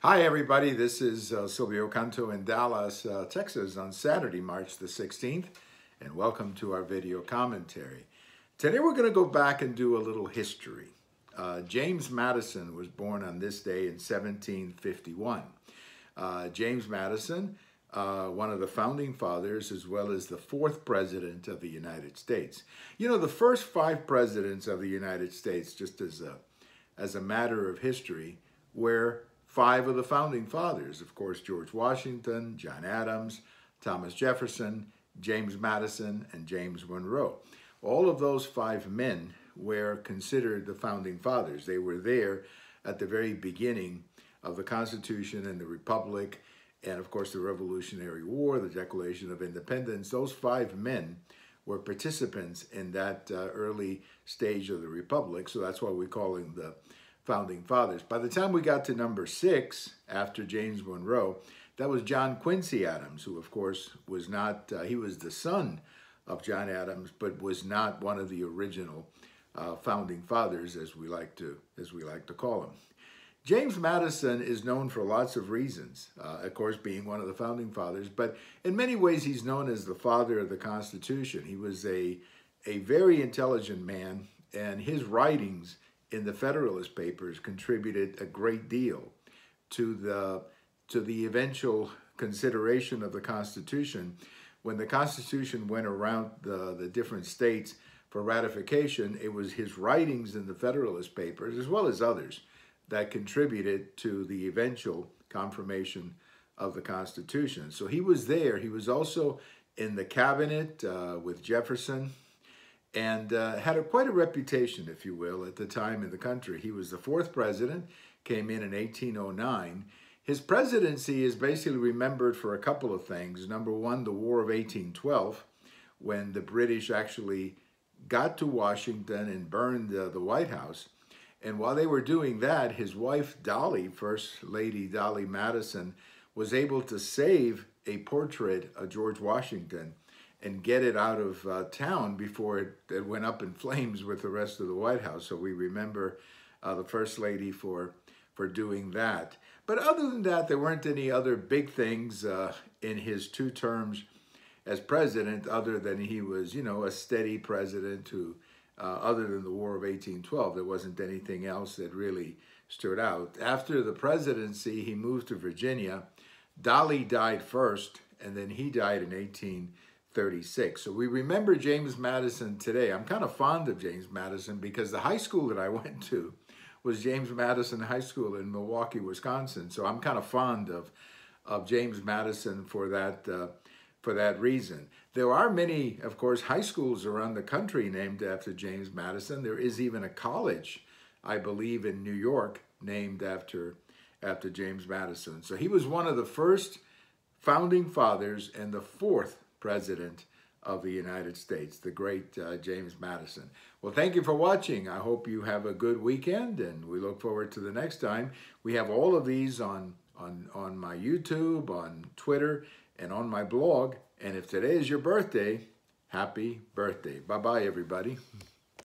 Hi everybody, this is Silvio Canto in Dallas, Texas on Saturday, March the 16th, and welcome to our video commentary. Today we're going to go back and do a little history. James Madison was born on this day in 1751. James Madison, one of the founding fathers, as well as the fourth president of the United States. You know, the first 5 presidents of the United States, just as a matter of history, were 5 of the founding fathers. Of course, George Washington, John Adams, Thomas Jefferson, James Madison, and James Monroe. All of those 5 men were considered the founding fathers. They were there at the very beginning of the Constitution and the Republic, and of course the Revolutionary War, the Declaration of Independence. Those 5 men were participants in that early stage of the Republic, so that's why we call them the founding fathers. By the time we got to number 6, after James Monroe, that was John Quincy Adams, who of course was not, he was the son of John Adams, but was not one of the original founding fathers, as we like to call him. James Madison is known for lots of reasons, of course being one of the founding fathers, but in many ways he's known as the father of the Constitution. He was a very intelligent man, and his writings in the Federalist Papers contributed a great deal to the eventual consideration of the Constitution. When the Constitution went around the different states for ratification, it was his writings in the Federalist Papers, as well as others, that contributed to the eventual confirmation of the Constitution. So he was there. He was also in the cabinet with Jefferson, and had quite a reputation, if you will, at the time in the country. He was the 4th president, came in 1809. His presidency is basically remembered for a couple of things. Number one, the War of 1812, when the British actually got to Washington and burned the White House. And while they were doing that, his wife, Dolly, First Lady Dolly Madison, was able to save a portrait of George Washington and get it out of town before it went up in flames with the rest of the White House. So we remember the First Lady for doing that. But other than that, there weren't any other big things in his 2 terms as president, other than he was, you know, a steady president who, other than the War of 1812, there wasn't anything else that really stood out. After the presidency, he moved to Virginia. Dolly died first, and then he died in 1836. So we remember James Madison today. I'm kind of fond of James Madison because the high school that I went to was James Madison High School in Milwaukee, Wisconsin. So I'm kind of fond of James Madison for that reason. There are many, of course, high schools around the country named after James Madison. There is even a college, I believe, in New York named after James Madison. So he was one of the first founding fathers and the 4th president of the United States, the great James Madison. Well, thank you for watching. I hope you have a good weekend, and we look forward to the next time. We have all of these on my YouTube, on Twitter, and on my blog. And if today is your birthday, happy birthday. Bye-bye, everybody.